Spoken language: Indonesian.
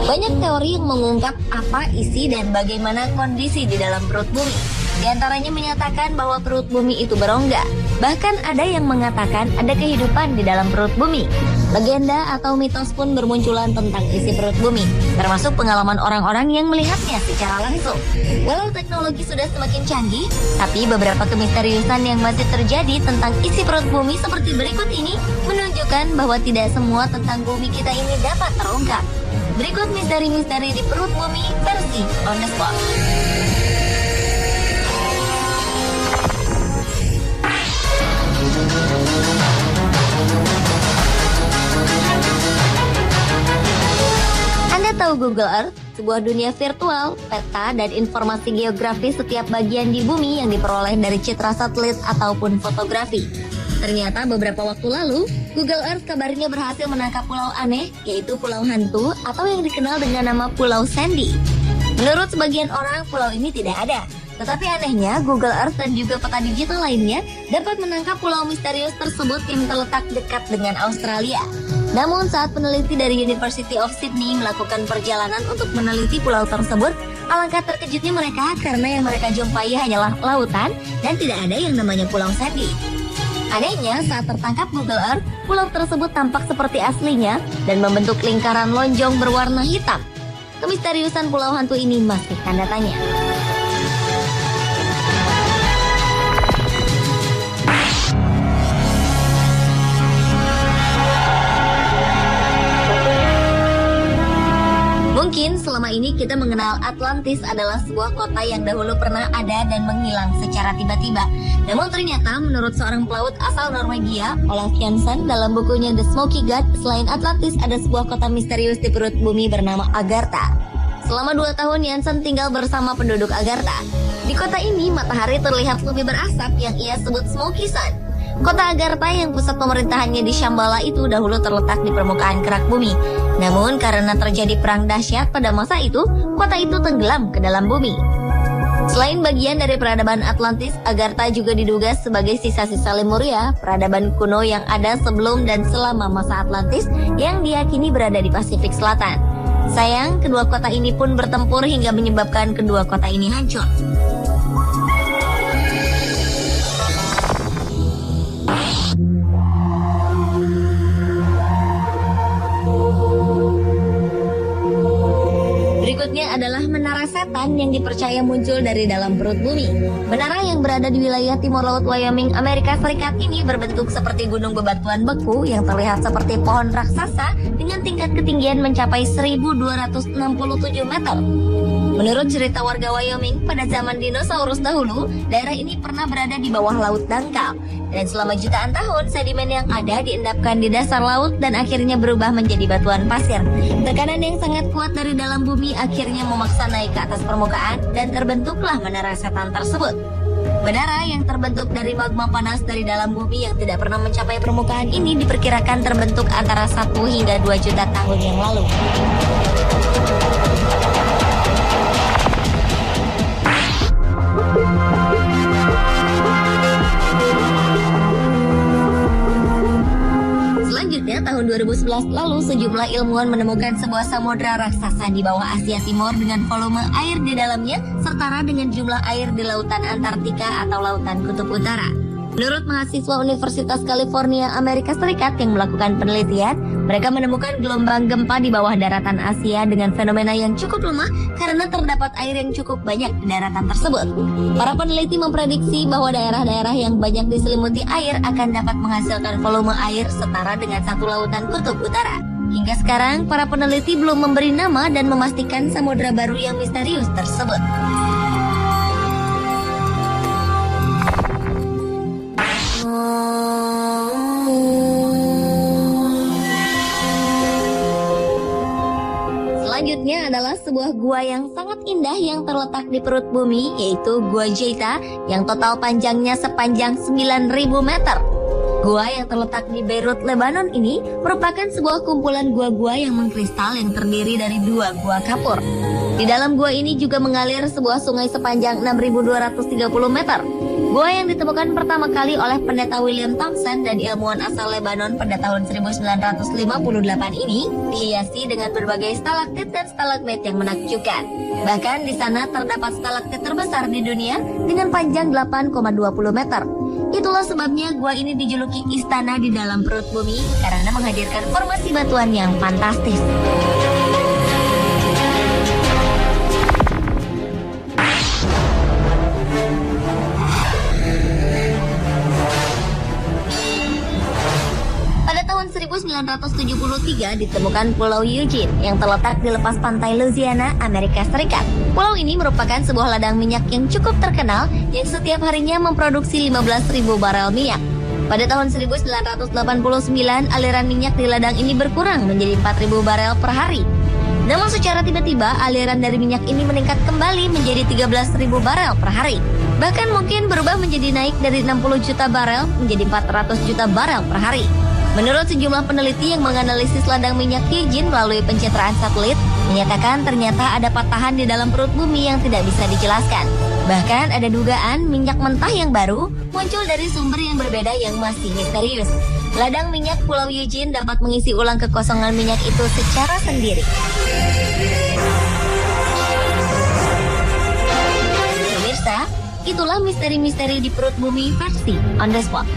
Banyak teori yang mengungkap apa isi dan bagaimana kondisi di dalam perut bumi. Di antaranya menyatakan bahwa perut bumi itu berongga. Bahkan ada yang mengatakan ada kehidupan di dalam perut bumi. Legenda atau mitos pun bermunculan tentang isi perut bumi, termasuk pengalaman orang-orang yang melihatnya secara langsung. Walau teknologi sudah semakin canggih, tapi beberapa kemisteriusan yang masih terjadi tentang isi perut bumi seperti berikut ini menunjukkan bahwa tidak semua tentang bumi kita ini dapat terungkap. Berikut misteri-misteri di perut bumi versi on the spot. Anda tahu Google Earth, sebuah dunia virtual, peta, dan informasi geografis setiap bagian di bumi yang diperoleh dari citra satelit ataupun fotografi. Ternyata beberapa waktu lalu, Google Earth kabarnya berhasil menangkap pulau aneh, yaitu pulau hantu atau yang dikenal dengan nama Pulau Sandy. Menurut sebagian orang, pulau ini tidak ada. Tetapi anehnya, Google Earth dan juga peta digital lainnya dapat menangkap pulau misterius tersebut yang terletak dekat dengan Australia. Namun saat peneliti dari University of Sydney melakukan perjalanan untuk meneliti pulau tersebut, alangkah terkejutnya mereka karena yang mereka jumpai hanyalah lautan dan tidak ada yang namanya Pulau Sandy. Anehnya, saat tertangkap Google Earth, pulau tersebut tampak seperti aslinya dan membentuk lingkaran lonjong berwarna hitam. Kemisteriusan pulau hantu ini masih tanda tanya. Mungkin selama ini kita mengenal Atlantis adalah sebuah kota yang dahulu pernah ada dan menghilang secara tiba-tiba. Namun ternyata menurut seorang pelaut asal Norwegia, Olaf Jansen, dalam bukunya The Smoky God, selain Atlantis ada sebuah kota misterius di perut bumi bernama Agartha. Selama 2 tahun Jansen tinggal bersama penduduk Agartha. Di kota ini matahari terlihat lebih berasap yang ia sebut Smoky Sun. Kota Agartha yang pusat pemerintahannya di Shambhala itu dahulu terletak di permukaan kerak bumi. Namun karena terjadi perang dahsyat pada masa itu, kota itu tenggelam ke dalam bumi. Selain bagian dari peradaban Atlantis, Agartha juga diduga sebagai sisa-sisa Lemuria, peradaban kuno yang ada sebelum dan selama masa Atlantis yang diyakini berada di Pasifik Selatan. Sayang, kedua kota ini pun bertempur hingga menyebabkan kedua kota ini hancur. Berikutnya adalah menara setan yang dipercaya muncul dari dalam perut bumi. Menara yang berada di wilayah timur laut Wyoming, Amerika Serikat ini berbentuk seperti gunung bebatuan beku yang terlihat seperti pohon raksasa dengan tingkat ketinggian mencapai 1.267 meter. Menurut cerita warga Wyoming, pada zaman dinosaurus dahulu, daerah ini pernah berada di bawah laut dangkal. Dan selama jutaan tahun, sedimen yang ada diendapkan di dasar laut dan akhirnya berubah menjadi batuan pasir. Tekanan yang sangat kuat dari dalam bumi akhirnya memaksa naik ke atas permukaan dan terbentuklah menara setan tersebut. Menara yang terbentuk dari magma panas dari dalam bumi yang tidak pernah mencapai permukaan ini diperkirakan terbentuk antara 1 hingga 2 juta tahun yang lalu. Selanjutnya, tahun 2011 lalu sejumlah ilmuwan menemukan sebuah samudra raksasa di bawah Asia Timur dengan volume air di dalamnya setara dengan jumlah air di lautan Antartika atau lautan Kutub Utara. Menurut mahasiswa Universitas California, Amerika Serikat yang melakukan penelitian, mereka menemukan gelombang gempa di bawah daratan Asia dengan fenomena yang cukup lemah karena terdapat air yang cukup banyak di daratan tersebut. Para peneliti memprediksi bahwa daerah-daerah yang banyak diselimuti air akan dapat menghasilkan volume air setara dengan satu lautan Kutub Utara. Hingga sekarang, para peneliti belum memberi nama dan memastikan samudra baru yang misterius tersebut. Selanjutnya adalah sebuah gua yang sangat indah yang terletak di perut bumi, yaitu Gua Jayta yang total panjangnya sepanjang 9.000 meter. Gua yang terletak di Beirut, Lebanon ini merupakan sebuah kumpulan gua-gua yang mengkristal yang terdiri dari 2 gua kapur. Di dalam gua ini juga mengalir sebuah sungai sepanjang 6.230 meter. Gua yang ditemukan pertama kali oleh pendeta William Thompson dan ilmuwan asal Lebanon pada tahun 1958 ini dihiasi dengan berbagai stalaktit dan stalagmit yang menakjubkan. Bahkan di sana terdapat stalaktit terbesar di dunia dengan panjang 8,20 meter. Itulah sebabnya gua ini dijuluki istana di dalam perut bumi karena menghadirkan formasi batuan yang fantastis. Pada tahun 1973 ditemukan Pulau Eugene yang terletak di lepas pantai Louisiana, Amerika Serikat. Pulau ini merupakan sebuah ladang minyak yang cukup terkenal yang setiap harinya memproduksi 15.000 barel minyak. Pada tahun 1989, aliran minyak di ladang ini berkurang menjadi 4.000 barel per hari. Namun secara tiba-tiba, aliran dari minyak ini meningkat kembali menjadi 13.000 barel per hari. Bahkan mungkin berubah menjadi naik dari 60 juta barel menjadi 400 juta barel per hari. Menurut sejumlah peneliti yang menganalisis ladang minyak Eugene melalui pencitraan satelit, menyatakan ternyata ada patahan di dalam perut bumi yang tidak bisa dijelaskan. Bahkan ada dugaan minyak mentah yang baru muncul dari sumber yang berbeda yang masih misterius. Ladang minyak Pulau Eugene dapat mengisi ulang kekosongan minyak itu secara sendiri. Pemirsa, itulah misteri-misteri di perut bumi versi On The Spot.